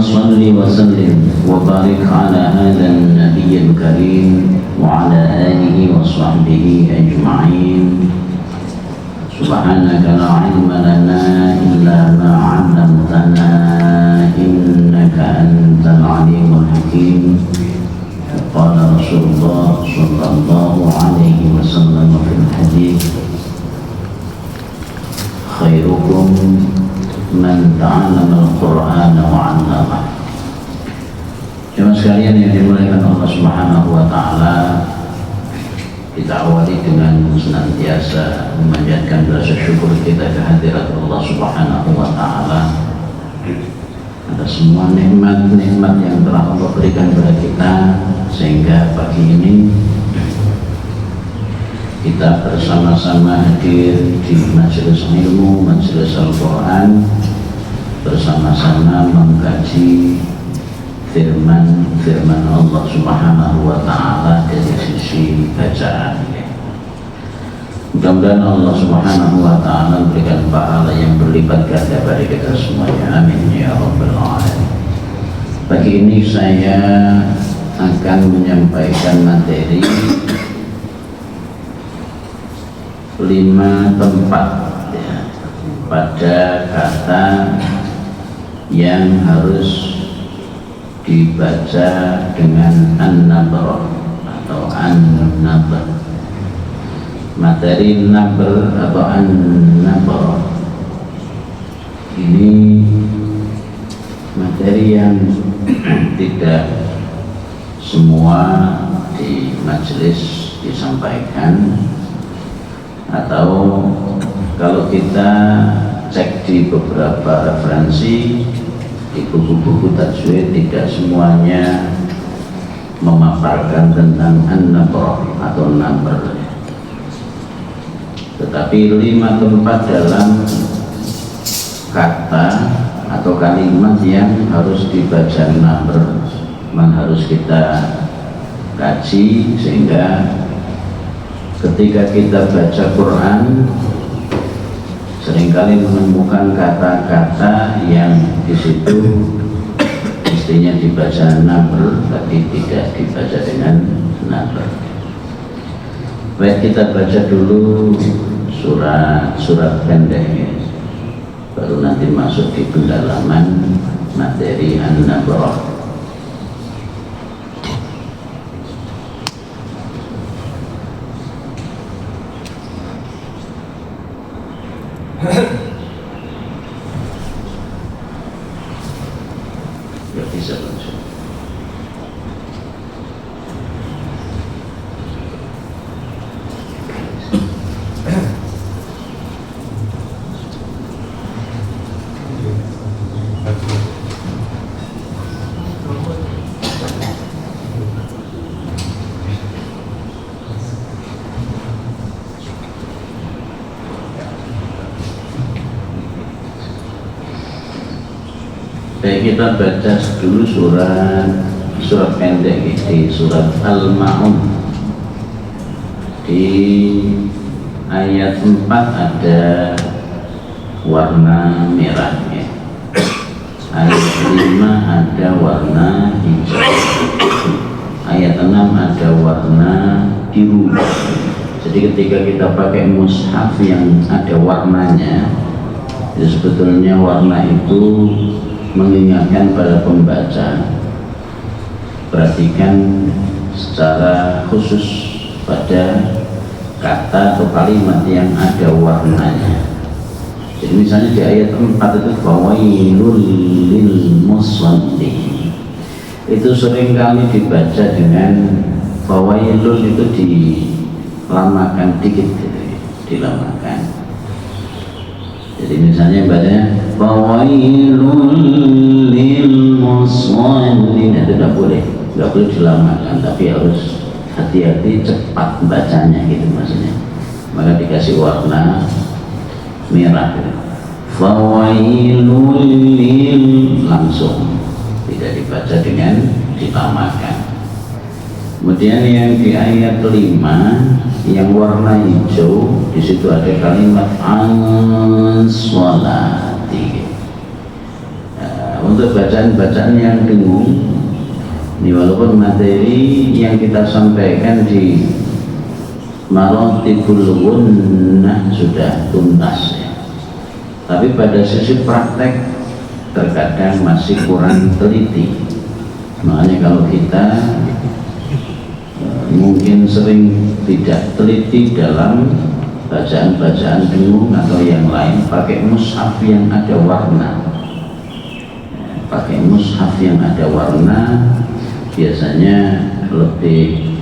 صل وسلم وبارك على هذا النبي الكريم وعلى آله وصحبه أجمعين. سبحانك لا علم لنا إلا ما علمتنا إنك أنت العليم الحكيم. قال رسول الله صلى الله عليه وسلم في الحديث: خيركم man ta'allama al-Qur'ana wa 'allama. Jemaah sekalian yang dimuliakan Allah Subhanahu wa taala, kita awali dengan senantiasa memanjatkan rasa syukur kita kehadirat Allah Subhanahu wa taala atas semua nikmat-nikmat yang telah Allah berikan kepada kita, sehingga pagi ini kita bersama-sama hadir di majelis ilmu, majelis Al-Quran, bersama-sama mengkaji firman Allah Subhanahu wa taala dari sisi bacaan. Mudah-mudahan Allah Subhanahu wa taala memberikan pahala yang berlipat ganda bagi kita semuanya. Amin ya rabbal alamin. Pagi ini saya akan menyampaikan materi 5 tempat ya, pada kata yang harus dibaca dengan an-nabr atau an-nabr. Materi nabr atau an-nabr ini materi yang tidak semua di majelis disampaikan, atau kalau kita cek di beberapa referensi di buku-buku tajwid, tidak semuanya memaparkan tentang an-nabr atau nabr. Tetapi 5 tempat dalam kata atau kalimat yang harus dibaca nabr memang harus kita kaji, sehingga ketika kita baca Quran seringkali menemukan kata-kata yang di situ mestinya dibaca nabr tapi tidak dibaca dengan nabr. Baik, kita baca dulu surat pendek ya, baru nanti masuk di pendalaman materi an-nabr. Ya bisa langsung. Baik, kita baca dulu surat pendek di surat Al-Ma'un. Di ayat 4 ada warna merah ya. Ayat 5 ada warna hijau. Ayat 6 ada warna biru. Jadi ketika kita pakai mushaf yang ada warnanya, ya sebetulnya warna itu mengingatkan pada pembaca, perhatikan secara khusus pada kata atau kalimat yang ada warnanya. Jadi misalnya di ayat 4 itu fawailul lil musallin, itu seringkali dibaca dengan fawailul, itu dilamakan dikit, dilamakan. Jadi misalnya bacanya fawailul lil musallin, itu tidak boleh dilamakan, tapi harus hati-hati, cepat bacanya gitu maksudnya. Maka dikasih warna merah gitu. Fawailul lil, langsung, tidak dibaca dengan dilamakan. Kemudian yang di ayat 5 yang warna hijau, di situ ada kalimat an-sholati. untuk bacaan-bacaan yang dengung ini, walaupun materi yang kita sampaikan di Maratibul Gunnah sudah tuntas ya. Tapi pada sisi praktek terkadang masih kurang teliti. Makanya kalau kita mungkin sering tidak teliti dalam bacaan-bacaan dengung atau yang lain, pakai mushaf yang ada warna. Pakai mushaf yang ada warna biasanya lebih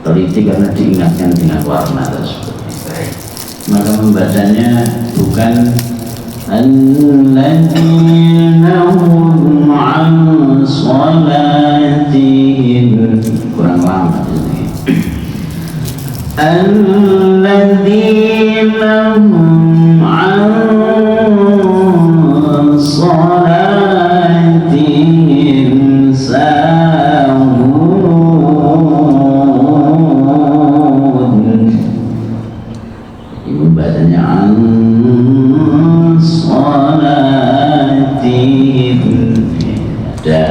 teliti karena diingatkan dengan warna tersebut. Maka membacanya bukan alladzina hum an salatihim, kurang lama ini. Alladzina hum an salatihim sahun. Ibu bacanya an salatihim, ada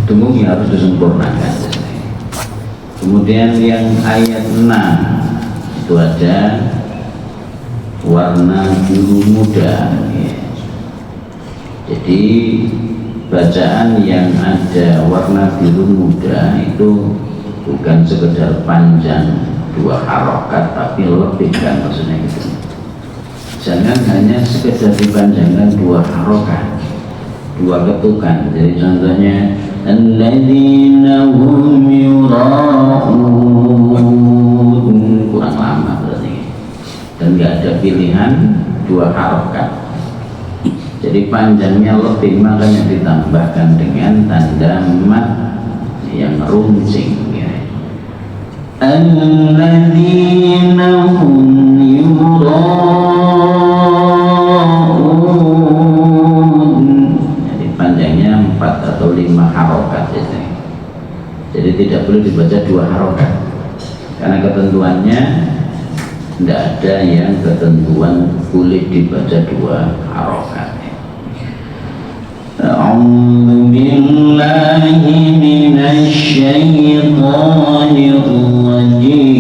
dengung yang harus disempurnakan. Kemudian yang ayat 6 itu ada warna biru muda ya. Jadi bacaan yang ada warna biru muda itu bukan sekedar panjang 2 harokat, tapi lebih kan maksudnya gitu. Jangan hanya sekedar dipanjangkan 2 harokat, 2 ketukan. Jadi contohnya alladzina hum yura'un, kurang lama berarti, dan nggak ada pilihan 2 harokat. Jadi panjangnya lebih, makanya ditambahkan dengan tanda mat yang runcing ya. Alladzina hum yura'un, jadi panjangnya 4 atau 5 harokat ya. Jadi tidak boleh dibaca 2 harokat karena ketentuannya tidak ada yang ketentuan boleh dibaca 2 harokat. A'udzu billahi minasy syaithanir rajim.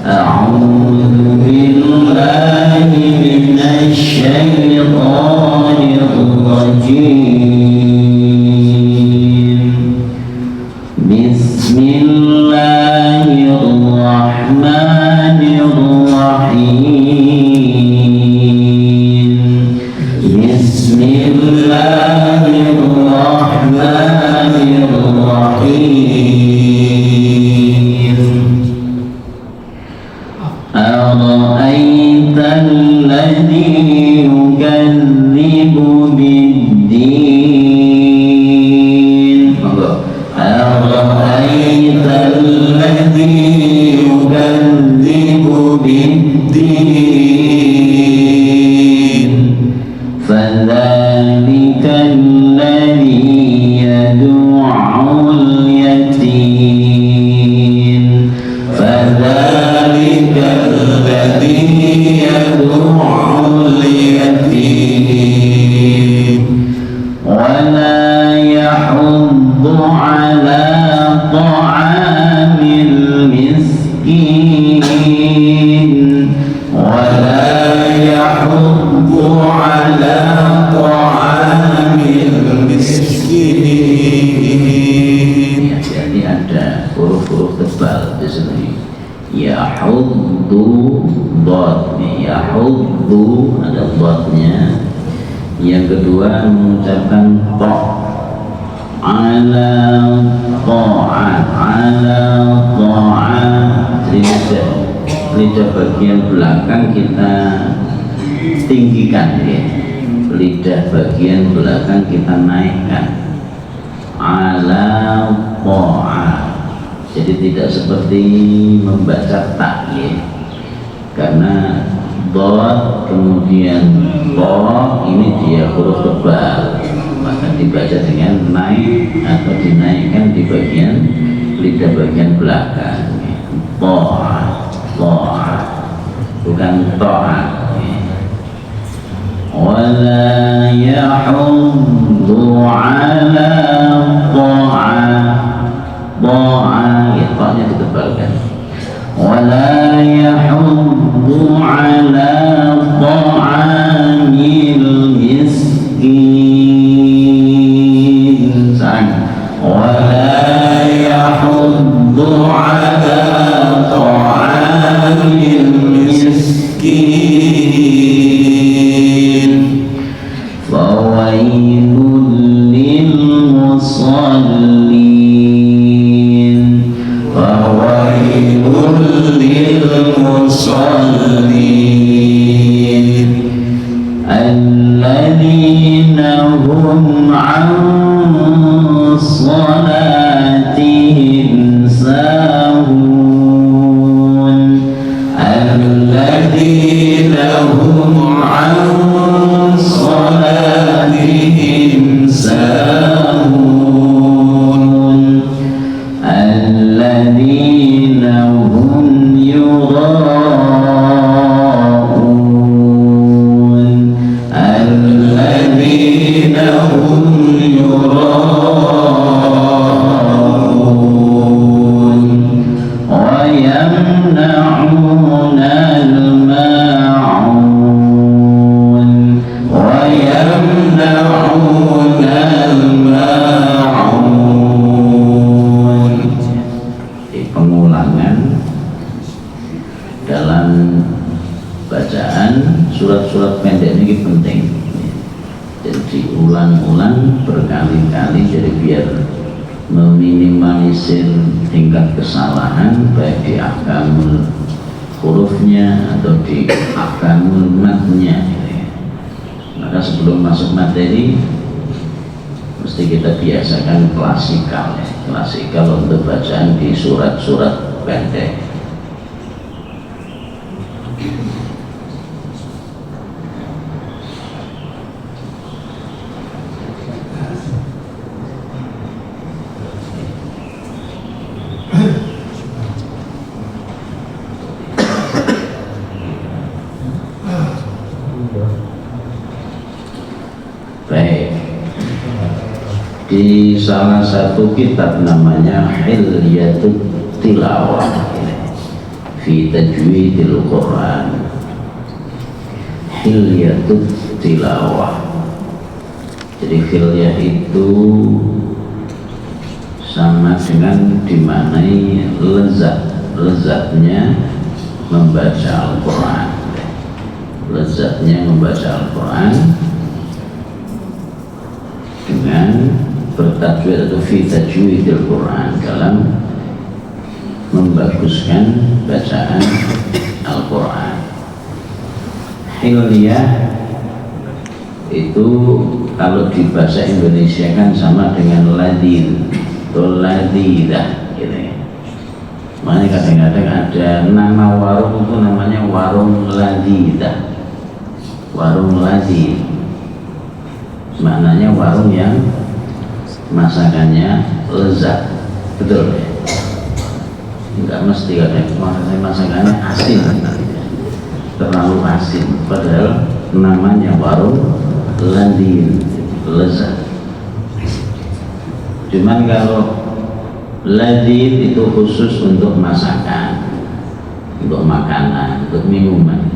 A'udzu billahi minasy syaithanir rajim. Bismillahirrahmanirrahim. Ara'aital ladzi yukadzibu bid-din. Ara'aital ladzi yukadzibu bid-din. Fadzalika alladzi yad'ul yatim. Fadzalika alladzi yad'ul yatim wa la yahuddu 'ala ta'amil miskin wa la yahuddu 'ala ta'amil miskin. Jadi ada huruf-huruf tebal di sini. Yahuddu, dot, yahuddu ada dotnya. Yang kedua mengucapkan ta, ala ta'at, ala ta'at. Jadi lidah bagian belakang kita tinggikan ya. Lidah bagian belakang kita naikkan. Ala ta'at. Jadi tidak seperti membaca tak ya. Karena dot kemudian to ini dia huruf tebal, maka dibaca dengan naik atau dinaikkan di bagian lidah bagian belakang. To'ah, to'ah, bukan to'ah. يحض على طاعة ya ta'nya ditebalkan ولا يحض على طعام المسكين ولا يحض على طعام المسكين فويل للمصلين فويل للمصلين الذين هم عن صلاتهم ساهون الذين هم عن صلاتهم ساهون الذين هم يراءون الذين هم يراءون ويمنعون الماعون ويمنعون الماعون. Pengulangan dalam bacaan surat-surat pendek ini penting, jadi diulang-ulang berkali-kali jadi biar meminimalisir tingkat kesalahan baik di ahkamul hurufnya atau di ahkamul matnya. Maka sebelum masuk materi mesti kita biasakan klasikal untuk bacaan di surat-surat pendek. Baik, di salah satu kitab namanya Hilyatul Tilawah fi Tajwidil Quran, Hilyatul Tilawah. Jadi hilyah itu sama dengan dimanai lezatnya membaca Al-Quran, lezatnya membaca Al-Quran dengan bertajwid atau fi tajwidil Quran, dalam membaguskan bacaan Al-Quran. Hilyah itu kalau di bahasa Indonesia kan sama dengan ladin atau ladidah gitu ya. Makanya kadang-kadang ada nama warung itu namanya warung ladidah, warung ladin, maknanya warung yang masakannya lezat, betul ya? Enggak mesti kadang masakannya asin, terlalu asin, padahal namanya warung ladin, lezat. Cuman kalau ladin itu khusus untuk masakan, untuk makanan, untuk minuman.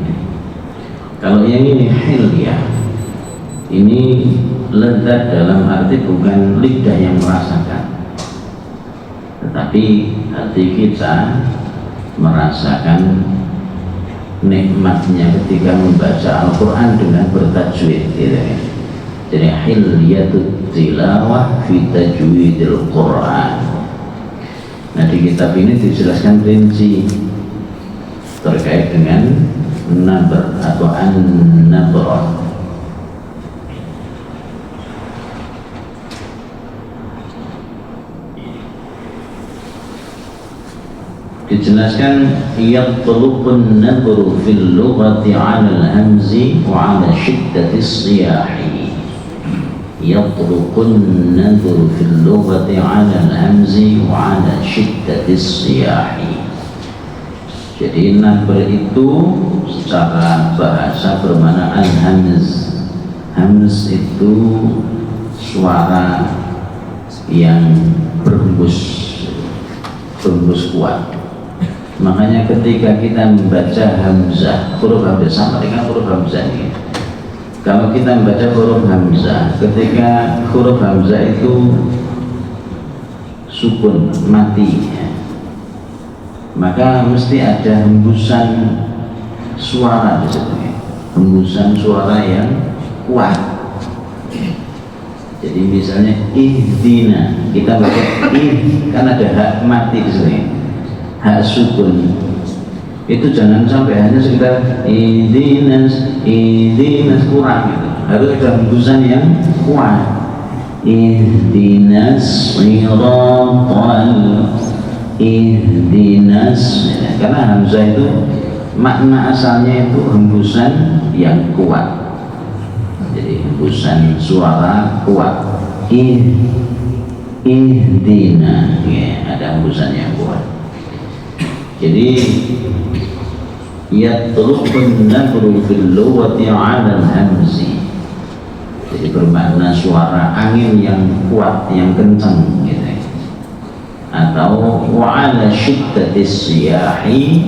Kalau yang ini hilyah, ini lezat dalam arti bukan lidah yang merasakan, tetapi hati kita merasakan nikmatnya ketika membaca Al-Quran dengan bertajwid gitu ya. Jadi Hilyatul Tilawah fi Tajwidil Quran. Nah, di kitab ini dijelaskan rinci terkait dengan nabr atau an-nabrah. Dijelaskan yatluqun nabru fil lughati 'ala al-hamzi wa 'ala shiddati as-siyahi. Yatluqun nabru fil lughati 'ala al-hamzi wa 'ala shiddati as-siyahi. Jadi nabr itu secara bahasa bermakna al-hamz. Hams itu suara yang berhembus kuat. Makanya ketika kita membaca hamzah, huruf hamzah sama dengan huruf hamzah ini. Kalau kita membaca huruf hamzah, ketika huruf hamzah itu sukun, mati, maka mesti ada hembusan suara di situ, hembusan suara yang kuat. Jadi misalnya ihdina, kita baca kan ada hak mati di sini, hak sukun. Itu jangan sampai hanya sekitar ihdinas kurang gitu. Harus ada hembusan yang kuat. Ihdinas karena hamzah itu makna asalnya itu hembusan yang kuat. Jadi hembusan suara kuat. Ihdina, ya, ada hembusan yang kuat. Jadi yatlubun nabru fil lughati 'ala al-hamzi. Jadi bermakna suara angin yang kuat, yang kencang gitu. Atau wa'ala syiddatis siyahi,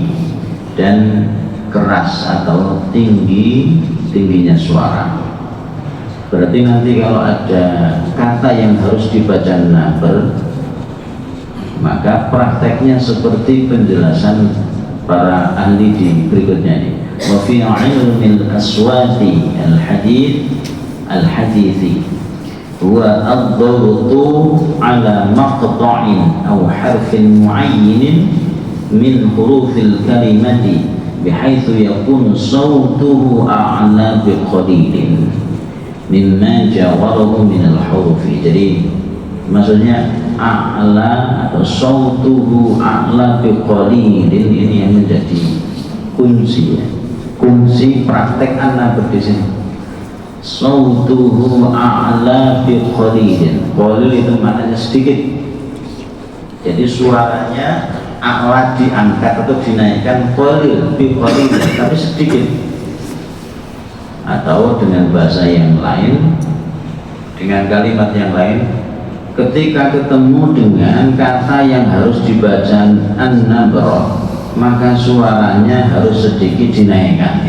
dan keras atau tingginya suara. Berarti nanti kalau ada kata yang harus dibaca nabr, maka prakteknya seperti penjelasan para ahli di berikutnya ini. Wa fi ilmil aswati al-hadithi huwa ad-dawtu ala maqta'in aw harfin mu'ayyin min hurufil kalimati bihaitsu yakunu sawtuhu a'la biqalilin mimma jawarahu min al-hurufi. Jadi maksudnya a'la atau sawtuhu a'la biqalilin ini yang menjadi kunci, kunci praktek an-nabr di sini. Sawtuhu a'la biqalilin, qalil itu maknanya sedikit. Jadi suaranya a'la diangkat atau dinaikkan, qalil biqalilin tapi sedikit. Atau dengan bahasa yang lain, dengan kalimat yang lain, ketika ketemu dengan kata yang harus dibaca an-nabr, maka suaranya harus sedikit dinaikkan.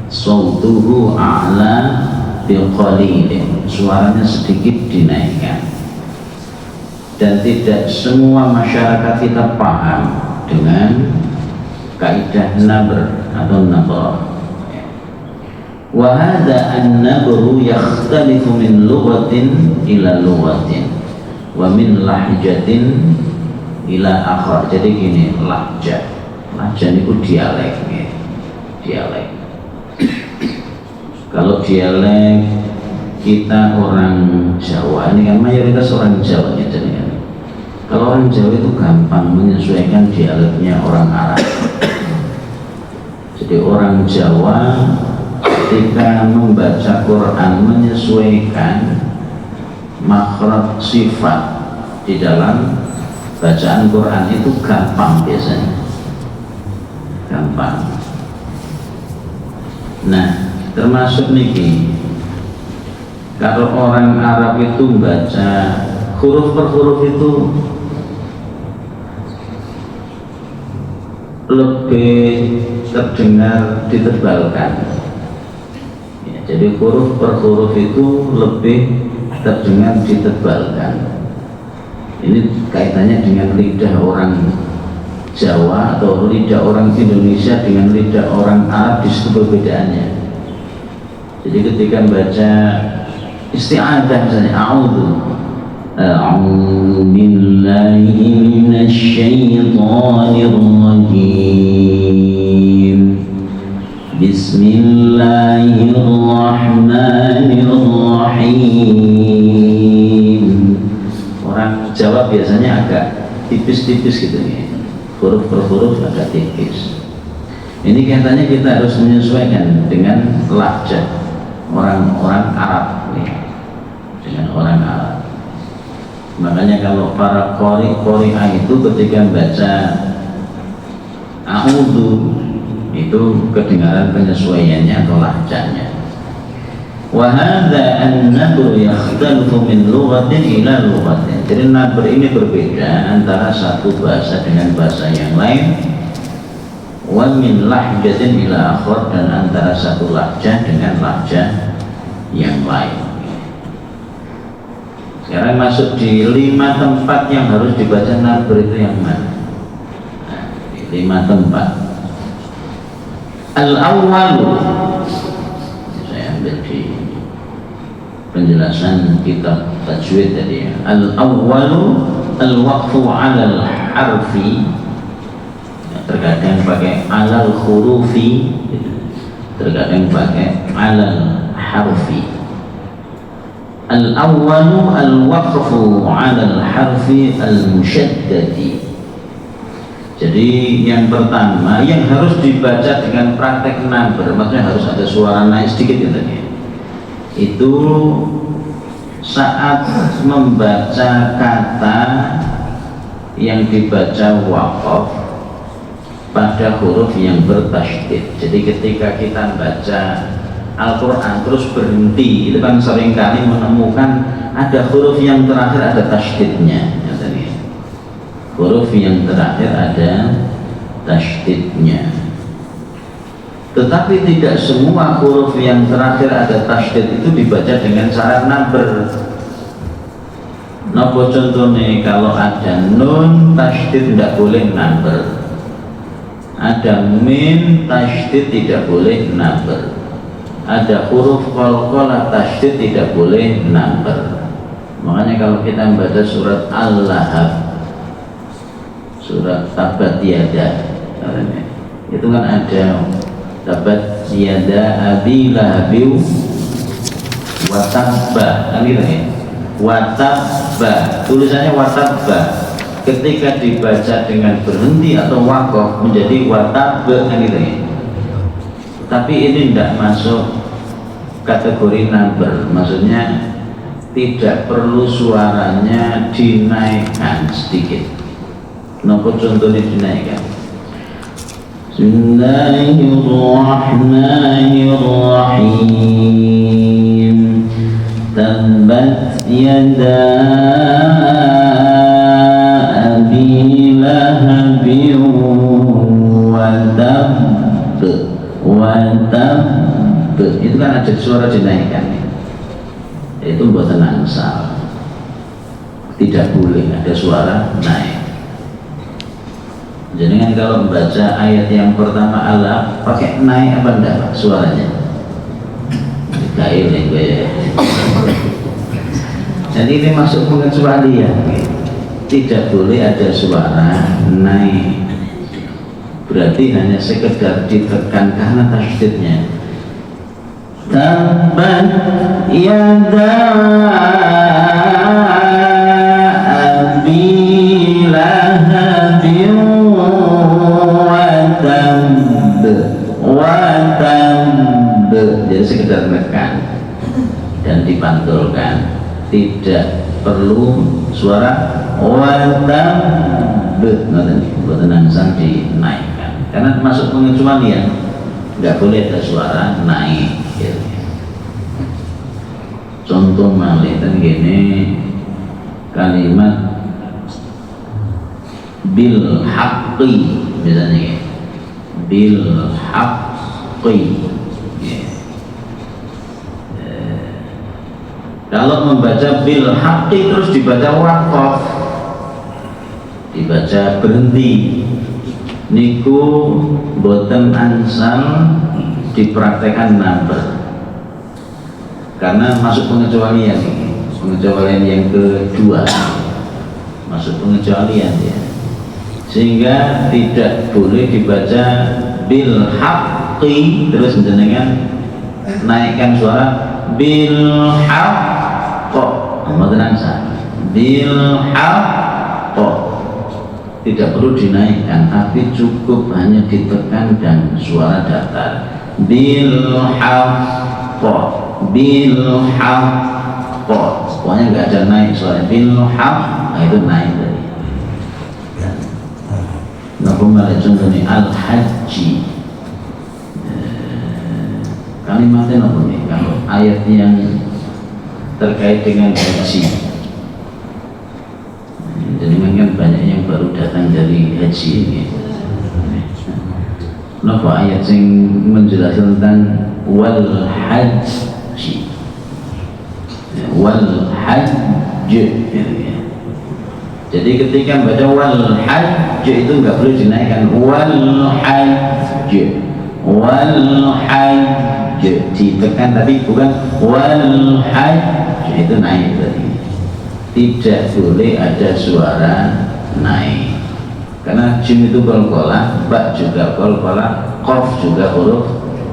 Sautuhu a'la biqalilin, suaranya sedikit dinaikkan. Dan tidak semua masyarakat kita paham dengan kaidah nabr atau nabr. Wa hadha an-nabru yakhtalifu min lughatin ila lughatin wa min lahjatin ila akhar. Jadi gini, lahjah itu dialek, ya. Dialek. Kalau dialek kita orang Jawa, ini kan mayoritas orang Jawa gitu kan. Kalau orang Jawa itu gampang menyesuaikan dialeknya orang Arab. Jadi orang Jawa ketika membaca Quran menyesuaikan makhraj sifat di dalam bacaan Quran itu gampang biasanya, gampang. Nah, termasuk niki, kalau orang Arab itu baca huruf per huruf itu lebih terdengar ditebalkan. Ya, jadi huruf per huruf itu lebih terdengar ditebalkan. Ini kaitannya dengan lidah orang Jawa atau lidah orang Indonesia dengan lidah orang Arab, di situ perbedaannya. Jadi ketika baca isti'adzah misalnya, a'udzu billahi minasy syaithanir rajim, bismillahirrahmanirrahim. Orang Jawa biasanya agak tipis-tipis gitu ya, huruf per huruf agak tipis. Ini katanya kita harus menyesuaikan dengan lahjah orang-orang Arab nih, dengan orang Arab. Makanya kalau para qari'ah itu ketika baca a'udzu itu kedengaran penyesuaiannya atau lahjahnya. Wa hadza an-nabr yakhtalifu min lughatin ila lughatin. Jadi nabr ini berbeda antara satu bahasa dengan bahasa yang lain, wa min lahjatin ila akhar, dan antara satu lahjah dengan lahjah yang lain. Sekarang masuk di 5 tempat yang harus dibaca nabr itu yang mana? Nah, 5 tempat. Al-awwalu, saya ambil di penjelasan kitab tajwid tadi ya. Al-awwalu al-waqfu 'alal harfi, terkadang pakai 'alal hurufi, terkadang pakai 'alal harfi. Al-awwalu al-waqfu 'alal harfi al-musyaddadi. Jadi yang pertama yang harus dibaca dengan praktek nabr, maksudnya harus ada suara naik sedikit gitu ya. Itu saat membaca kata yang dibaca waqaf pada huruf yang bertasydid. Jadi ketika kita baca Al-Quran terus berhenti, itu kan seringkali menemukan ada huruf yang terakhir ada tasydidnya. Huruf yang terakhir ada tasydidnya. Tetapi tidak semua huruf yang terakhir ada tasydid itu dibaca dengan cara nabr. Napa contohnya? Kalau ada nun tasydid tidak boleh nabr, ada mim tasydid tidak boleh nabr, ada huruf qalqalah tasydid tidak boleh nabr. Makanya kalau kita membaca surat Al-Lahab, surat tabat yada, itu kan ada tabat yada abi lahabiu watabba, kan gitu ya, watabba, tulisannya watabba. Ketika dibaca dengan berhenti atau waqaf menjadi watabba, kan gitu ya. Tapi ini tidak masuk kategori nabr, maksudnya tidak perlu suaranya dinaikkan sedikit. Nopo contohnya dinaikkan. Bismillahirrahmanirrahim. Tabbat yada abi lahabin wa tabb. Itu kan ada suara dinaikkan. Itu buatan angsal. Tidak boleh ada suara naik. Jadi kan kalau membaca ayat yang pertama Allah pakai naik apa enggak Pak suaranya? Kayak ini gue. Jadi ini masuk pengecualian. Tidak boleh ada suara naik. Berarti hanya sekedar ditekan karena tasydidnya. Tabbat yada abi lahabin watab, jadi sekedar menekan dan dipantulkan, tidak perlu suara watab, buatan angsal dinaikkan karena masuk pengecualian, nggak boleh ada suara naik gitu. Contoh malih kan gini, kalimat bil haqqi misalnya ya. Bil haqqi ya. Kalau membaca bil haqqi terus dibaca waqaf, dibaca berhenti, niku boten ansal dipraktekan nabr karena masuk pengecualian. Pengecualian yang kedua masuk pengecualian ya, sehingga tidak boleh dibaca bil haqqi terus menjenengan naikkan suara bil haqqo, bil haqqo, tidak perlu dinaikkan tapi cukup hanya ditekan dan suara datar. Bil haqqo, bil haqqo, pokoknya nggak ada naik suara. Bil haqq, nah itu naik tadi. Kembali contohnya al-haji, kalimatnya apa nih? Kalau ayat yang terkait dengan haji. Jadi kan banyak yang baru datang dari haji ini. Kenapa ayat yang menjelaskan tentang wal haji, wal hajj. Jadi ketika baca wal hajj itu nggak perlu dinaikkan wal hajj, wal hajj ditekan, tapi bukan wal hajj itu naik tadi. Tidak boleh ada suara naik, karena jim itu qalqalah, ba juga qalqalah, qaf juga huruf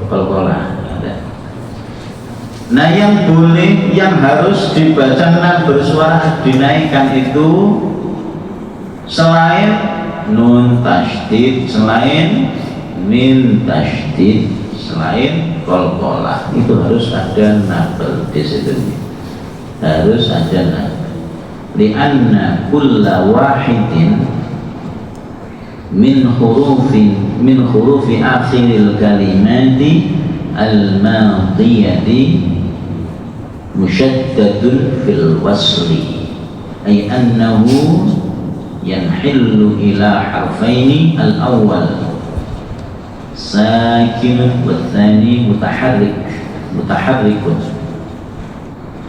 qalqalah. Nah yang boleh, yang harus dibaca nan bersuara dinaikkan itu selain nun tasydid, selain min tasydid, selain qalqalah, itu harus ada nabel di situ. Harus ada nabel. Lianna kulla wahidin min hurufi akhiril kalimati al-madiyati musyaddadun fil wasli, ay annahu yanhillu ila harfaini al-awwal sakin wa thani mutaharrikun.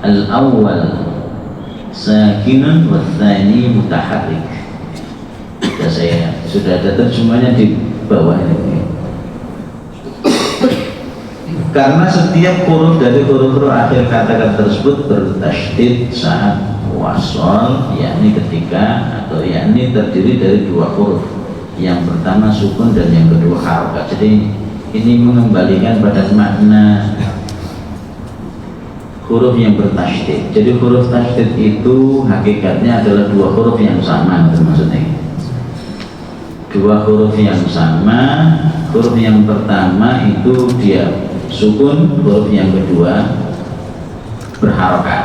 Al-awwal sakinun wa thani mutaharrik. Sudah ada terjemahnya di bawah ini. Karena setiap huruf dari huruf-huruf akhir kata-kata tersebut bertasydid saat wasol, yakni ketika, atau yakni terdiri dari dua huruf. Yang pertama sukun dan yang kedua harokat. Jadi ini mengembalikan pada makna huruf yang bertasydid. Jadi huruf tasydid itu hakikatnya adalah dua huruf yang sama, maksudnya dua huruf yang sama. Huruf yang pertama itu dia sukun, huruf yang kedua berharokat.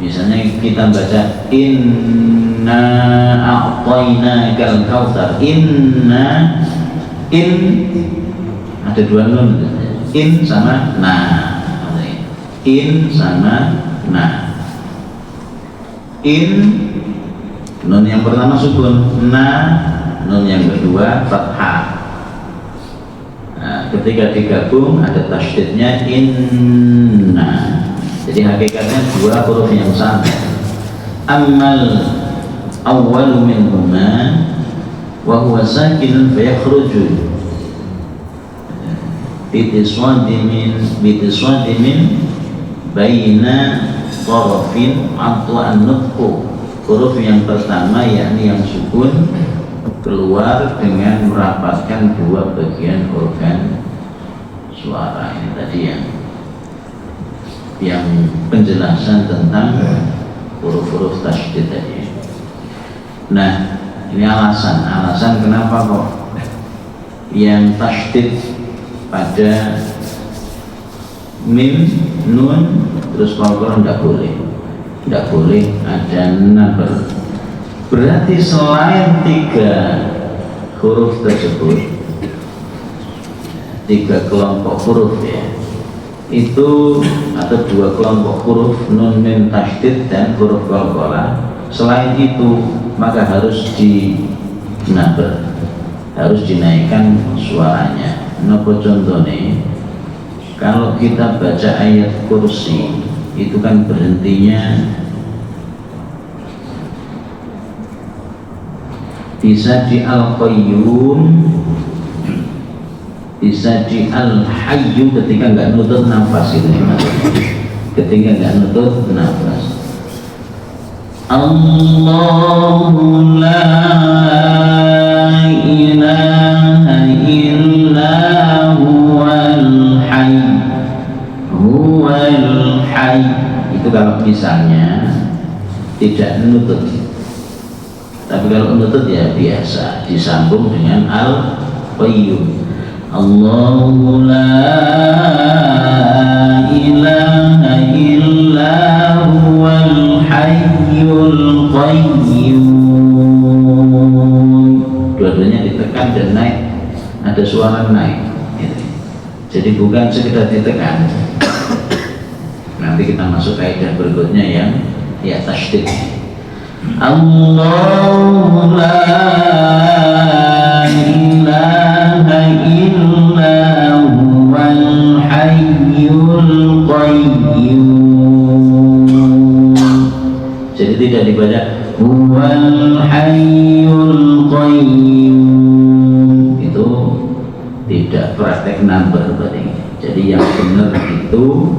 Misalnya kita baca inna a'tainakal kautsar. Inna, in ada dua nun, in sama na. In sama na. In nun yang pertama sukun, na nun yang kedua fathah. Nah, ketika digabung ada tasydidnya inna. Jadi hakikatnya dua huruf yang sama. Ammal awwalu minhuma wa huwa sakinun fayakhruju bitiswadimin baina tarafin atau an-nutqu. Huruf yang pertama yakni yang sukun keluar dengan merapatkan dua bagian organ suara. Ini tadi yang penjelasan tentang huruf-huruf tasydid tadi. Nah, ini alasan kenapa kok yang tasydid pada mim, nun, terus qalqalah tidak boleh ada nabel. Berarti selain tiga huruf tersebut, tiga kelompok huruf itu, atau dua kelompok huruf nun, mim, tasydid dan huruf qalqalah, selain itu maka harus dinabel, harus dinaikkan suaranya. Napa contohnya? Kalau kita baca ayat kursi itu kan berhentinya bisa di al-qayyum, bisa di al-hayyu ketika nggak nutup nafas itu, ketika nggak nutup nafas. Allahu la ilaha illa huwal hayy, huwal hayy. Itu kalau misalnya tidak nutut. Tapi kalau nutut ya biasa disambung dengan al-qayyum. Allahu la ilaha illa huwal hayyul qayyum. Dua-duanya ditekan dan naik, ada suara naik. Jadi bukan sekedar ditekan, Nanti kita masuk kaidah berikutnya yang ya tasydid. Allahu la ilaha illa huwal hayyul qayyum. Jadi tidak dibaca huwal hayyul qayyum, itu tidak praktek number berarti. Jadi yang benar itu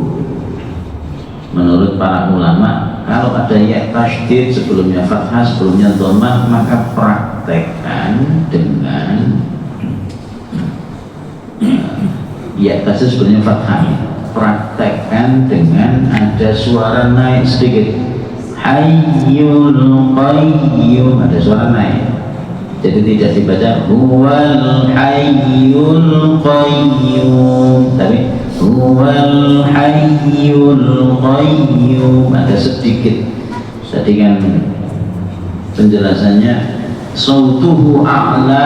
menurut para ulama, kalau ada ya tasydid sebelumnya fathah sebelumnya dhammah, maka praktekkan dengan ya tasydid sebelumnya fathah, praktekkan dengan ada suara naik sedikit, hayyul qayyum, ada suara naik. Jadi tidak dibaca huwal hayyul qayyum, tapi huwal hayyul qayyum, ada sedikit. Tadi kan penjelasannya sautuhu a'la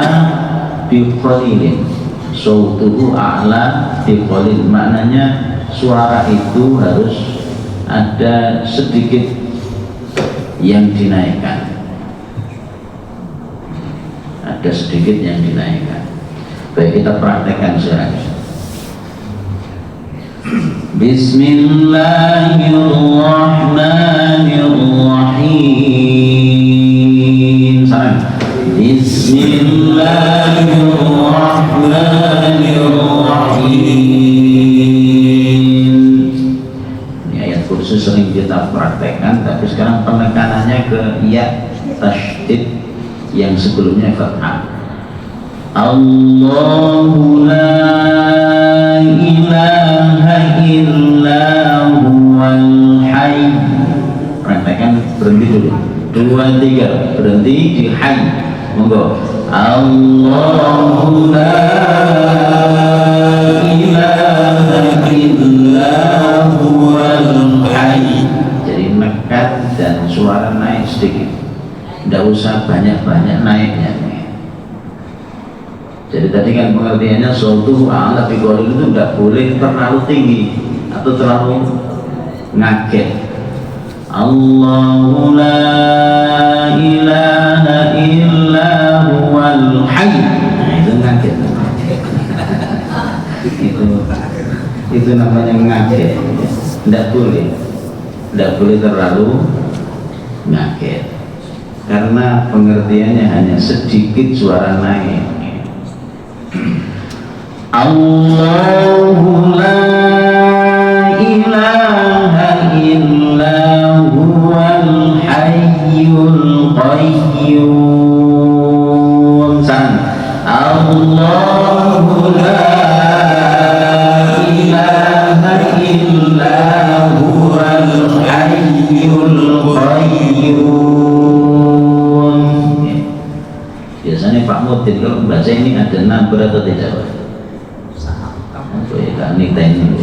biqalilin, sautuhu a'la biqalil, maknanya suara itu harus ada sedikit yang dinaikkan, ada sedikit yang dinaikkan. Baik, kita praktekkan sekarang. Bismillahirrahmanirrahim. Salam. Bismillahirrahmanirrahim. Ini ayat kursi sering kita praktekkan, tapi sekarang penekanannya ke ya tasydid yang sebelumnya fathah. Allahu la ilaha illa huwal hayy. Praktekkan, berhenti dulu. 2, 3, berhenti di hayy. Monggo. Allahu la ilaha illa huwal hayy. Jadi nekat dan suara naik sedikit. Tidak usah banyak-banyak naiknya. Jadi tadi kan pengertiannya sautuhu a'la biqalil itu tidak boleh terlalu tinggi atau terlalu ngaget. Allahu la ilaha illa huwal hayy. Nah, itu ngaget. itu namanya ngaget. Tidak boleh terlalu ngaget. Karena pengertiannya hanya sedikit suara naik. Allahu la ilaha illa huwal hayyul qayyum. Allahu la ilaha illa huwal hayyul qayyum. Biasanya Pak Mudin kalau membaca ini ada number atau tidak? Kan niteni,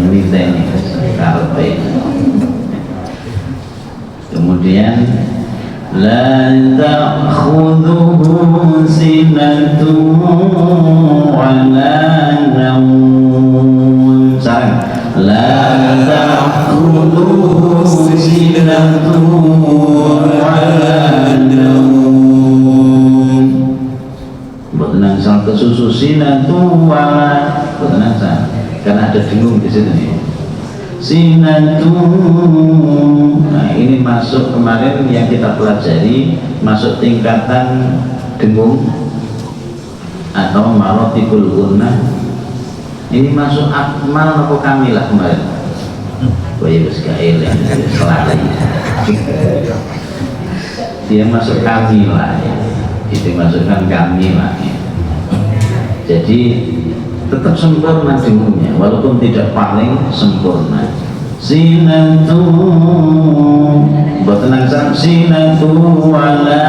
niteni, karpe. Kemudian la ta'khudhuhu sinatun wa la nawm. La ta'khudhuhu sinatun wa la nawm. Buat nangsal kesusu sinatun wa la, buat nangsal karena ada dengung di situ nih. Sinatun. Nah, ini masuk kemarin yang kita pelajari, masuk tingkatan dengung atau marotibul gunnah. Ini masuk akmal atau kamilah kemarin. Boy wis gael ya, selali. Dia masuk kamilah ya. Dimasukkan kamilah ya. Jadi tetap sempurna dengungnya walaupun tidak paling sempurna. Sinatu buat tenang sinatu wala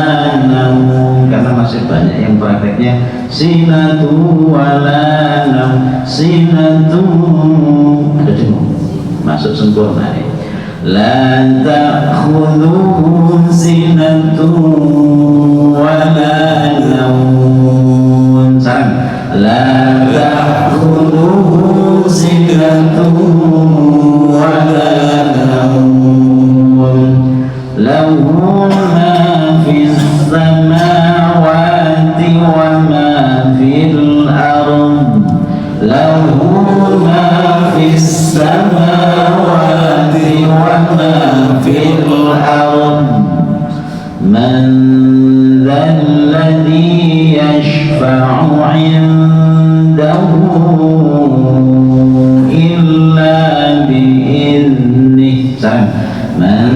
naum, karena masih banyak yang prakteknya sinatu wala naum. Sinatu ada dengung masuk sempurna nih. La ta'khudhuhu sinatu wala naum. Salam. La ta'khudhuhu sinatu ma fis samawati wa ma fil ardh man dzal ladzi yashfa'u 'indahu illa bi'idhnih man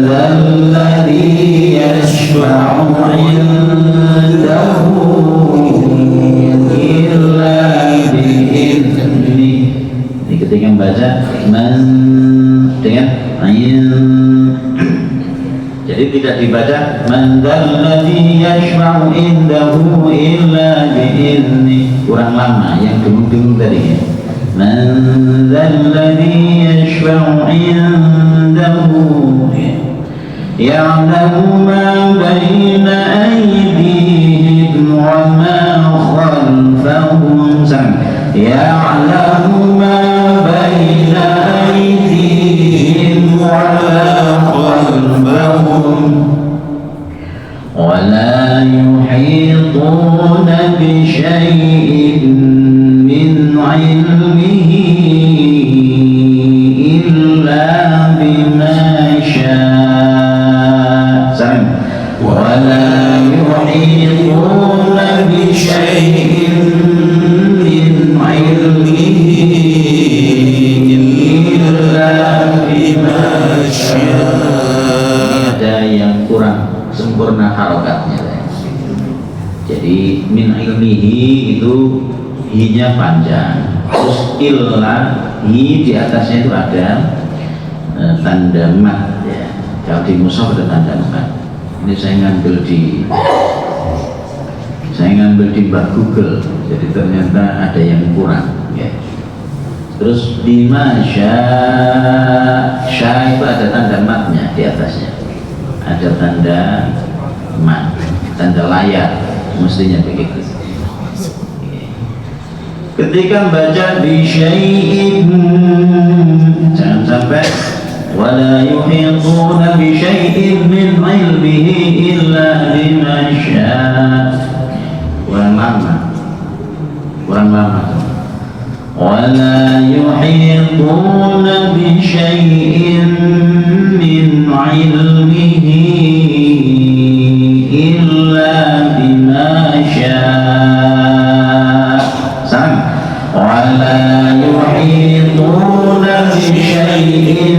dzal ladzi yashfa'u 'indahu illa bi'idhnih. Ini ketika membaca man dengan ain, jadi tidak dibaca man dzalladzi yashfa'u indahu illa bi'idzni, kurang lama yang dengung-dengung tadi ya. Man dzalladzi yashfa'u indahu ya'lamu ma baina aydihim wa ma khalfahum ya'lamu ma baina aydihim wa ma ولا يحيطون بشيء من علمه إلا بما شاء ولا يحيطون بشيء من علمه إلا بما شاء. Ada yang kurang sempurna harokatnya. Jadi min ilmihi itu hi-nya panjang, terus illa hi di atasnya itu ada tanda mat ya. Kalau di mushaf ada tanda mat. Ini saya ngambil di Mbak Google, jadi ternyata ada yang kurang ya. Terus bima sya itu ada tanda matnya di atasnya, ada tanda mat, tanda layar, mestinya begitu. Ketika baca bi syai'in, jangan sampai wala yuhituna bi syai'in min ilmihi illa bima syaa. Kurang lama. ولا يحيطون بشيء من علمه إلا بما شاء ولا يحيطون بشيء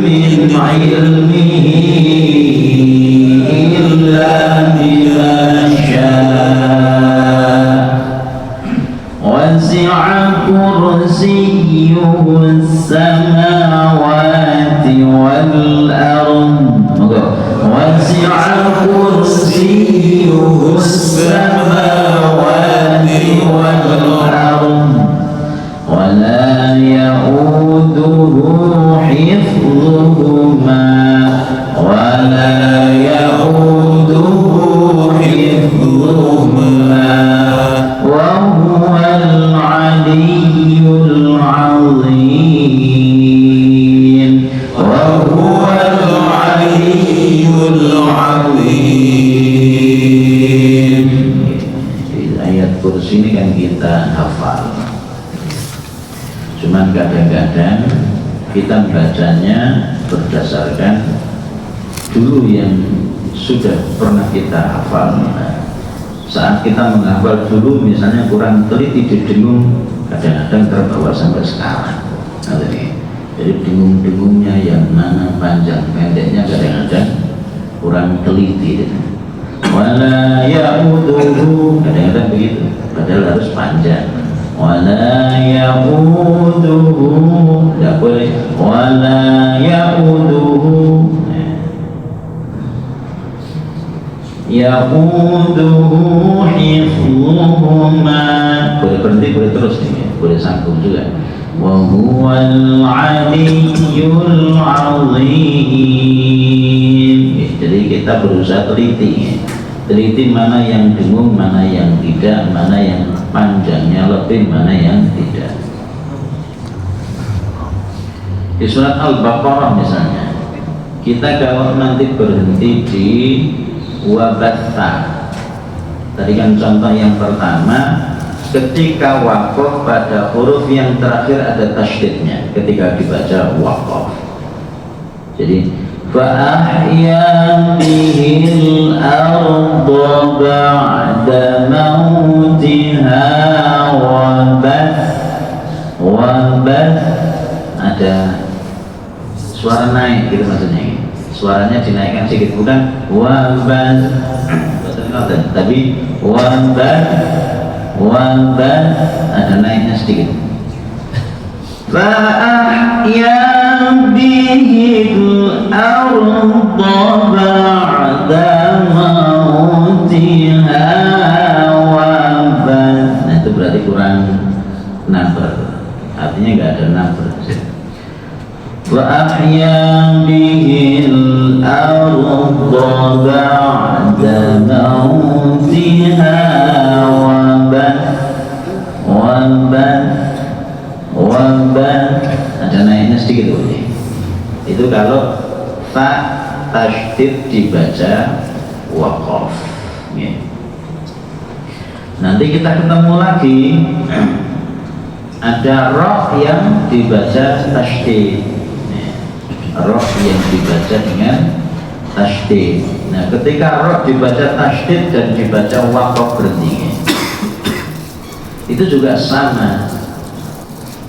من علمه إلا بما شاء وسع كرسيه السماوات والأرض وسع كرسيه السماوات والأرض ولا يؤوده حفظهما ولا يؤوده حفظهما وهو العلي العظيم وهو العلي العظيم. Ayat kursi ini kan kita hafal, cuman kadang-kadang kita bacanya berdasarkan dulu yang sudah pernah kita hafal. Saat kita menghafal dulu misalnya kurang teliti didengung, kadang-kadang terbawa sampai sekarang. Jadi dengung-dengungnya yang mana panjang pendeknya kadang-kadang kurang teliti. Wala ya'uduhu, kadang-kadang begitu, padahal harus panjang. Wala ya'uduhu, tidak boleh. Wala ya'uduhu, ya'uduhu hifzuhuma, boleh berhenti, boleh terus nih, boleh sambung juga. Wa huwal aliyyul azim. Jadi kita berusaha teliti mana yang dengung, mana yang tidak, mana yang panjangnya lebih, mana yang tidak. Di surat Al-Baqarah misalnya, kita kalau nanti berhenti di wabatha, tadi kan contoh yang pertama ketika waqaf pada huruf yang terakhir ada tasydidnya ketika dibaca waqaf. Jadi فَأَحْيَا بِهِ الْأَرْضَ بَعْدَ مَوْتِهَا وَبَثَّ ada suara naik gitu maksudnya, suaranya dinaikkan sedikit, bukan wabath tapi wabath ada naiknya sedikit. فَأَحْيَا بِهِ الْأَرْضَ بَعْدَ مَوْتِهَا وَبَثَّ. Nah itu berarti kurang nafar, artinya nggak ada nafar. وَأَحْيَا بِهِ الْأَرْضَ بَعْدَ مَوْتِهَا wabat ada naiknya sedikit boleh. Itu kalau fa tasydid dibaca waqaf ya. Nanti kita ketemu lagi ada roh yang dibaca tasydid ya. Roh yang dibaca dengan tasydid. Nah ketika roh dibaca tasydid dan dibaca waqaf berhenti ya. Itu juga sama,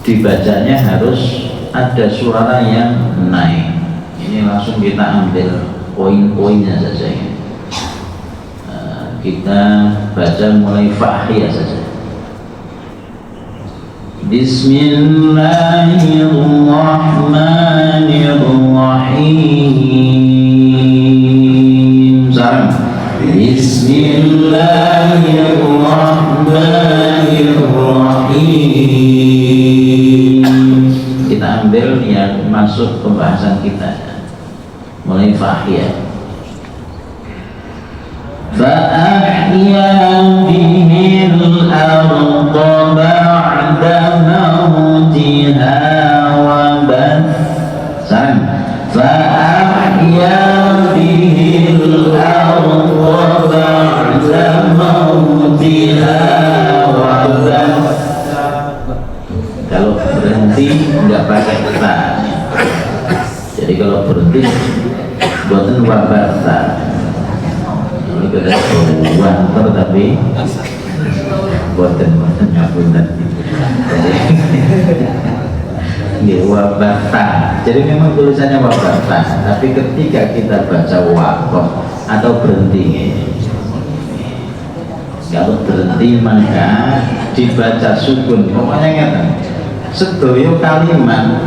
dibacanya harus ada suara yang naik. Ini langsung kita ambil poin-poinnya saja ya. Kita baca mulai fa'hiyah saja. Bismillahirrahmanirrahim. Salam. Bismillahirrahmanirrahim. Kita ambil yang masuk pembahasan kita mulai fa'hiyah. فَأَحْيَا بِهِ الْأَرْضَ بَعْدَ مَوْتِهَا وَبَثَّ. فَأَحْيَا بِهِ الْأَرْضَ بَعْدَ مَوْتِهَا وَبَثَّ. Kalau berhenti nggak pakai ta. Jadi kalau berhenti buatan wabatha. Ini kita wanter tapi buatan ngapunten. Jadi wabatha. Jadi memang tulisannya wabatha, tapi ketika kita baca waqaf atau berhenti, kalau berhenti maka dibaca sukun. Pokoknya ingat, sedoyo kalimat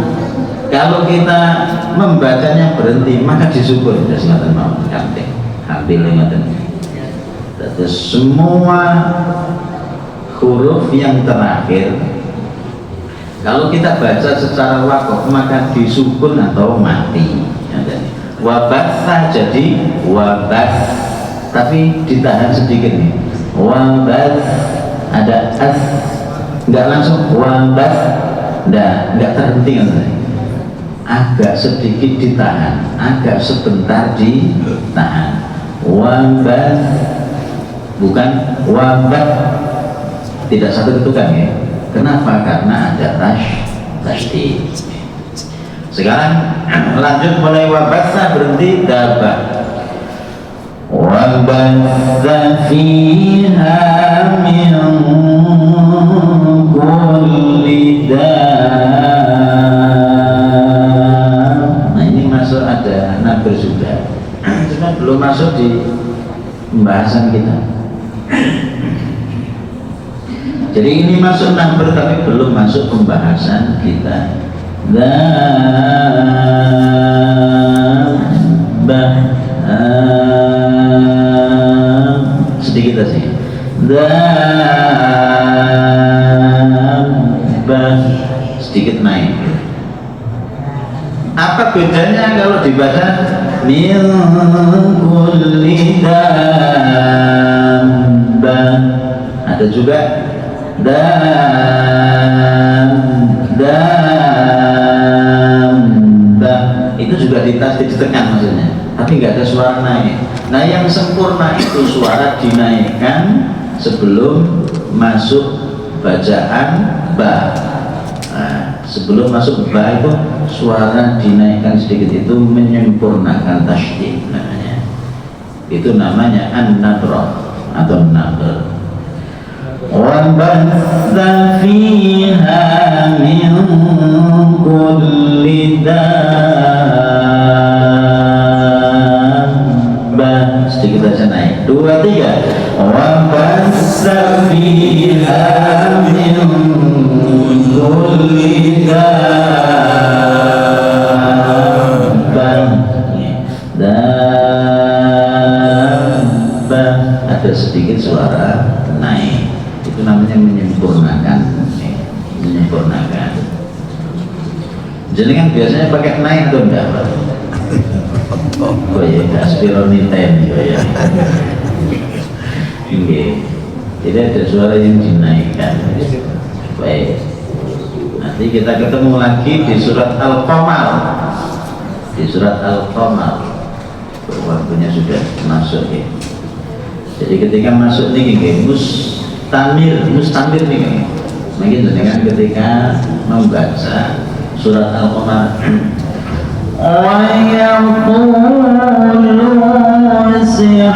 kalau kita membacanya berhenti maka disukun. Terus ngaten mau kanting hampir ngaten. Terus semua huruf yang terakhir kalau kita baca secara waqaf maka disukun atau mati. Wabatha jadi wabath, tapi ditahan sedikit nih. Wabath ada as, nggak langsung wabath, nggak terhenti kan? Agak sedikit ditahan, agak sebentar ditahan. Wabath bukan wabath, tidak satu ketukan ya. Kenapa? Karena ada tasydid. Sekarang lanjut mulai wabatha berhenti dabah. Wabatha fiha min kulli dab. Nah ini masuk ada nabr juga, cuma belum masuk di pembahasan kita. Jadi ini masuk nabr tapi belum masuk pembahasan kita. Sedikit aja. Sedikit naik. Apa bedanya kalau dibaca min kulli dabbah? Ada juga itu juga ditekan maksudnya, tapi nggak ada suara naik. Nah yang sempurna itu suara dinaikkan sebelum masuk bacaan ba. Nah, sebelum masuk ba itu suara dinaikkan sedikit, itu menyempurnakan tasydid namanya. Itu namanya an-nabrah atau nabr. Wa batha fiha min kulli dabbah. Sedikit aja naik. 2, 3. Wa batha fiha min kulli dabbah. Dabbah ada sedikit suara naik. Itu namanya menyempurnakan. Jadi kan biasanya pakai naik atau enggak, Pak? Oh ya, aspironiten ya. Jadi ada suara yang dinaikkan. Baik. Nanti kita ketemu lagi di surat Al-Qamar. Di surat Al-Qamar. Waktunya sudah masuk ya. Jadi ketika masuk nih, mustamir nih, mungkin dengan ketika membaca surat Al-Qamar, wa yaqulu sihrun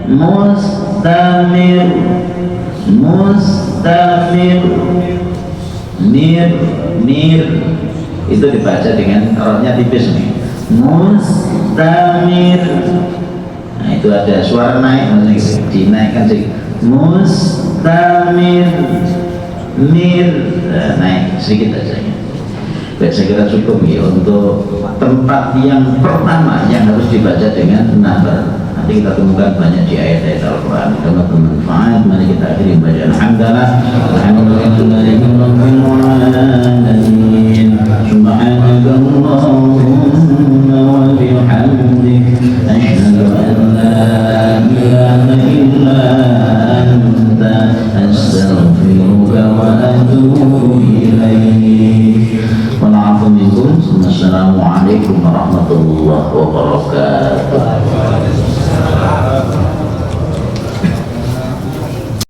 mustamir nir itu dibaca dengan rohnya tipis nih, mustamir. Nah itu ada suara naik, dinaikkan sih, mustamir mir, naik sedikit aja ya. Baik, saya kira cukup ya untuk tempat yang pertama yang harus dibaca dengan nabar. Nanti kita temukan banyak di ayat-ayat Al-Quran. Kalau bermanfaat, mari kita akhiri bacaan. Alhamdulillah,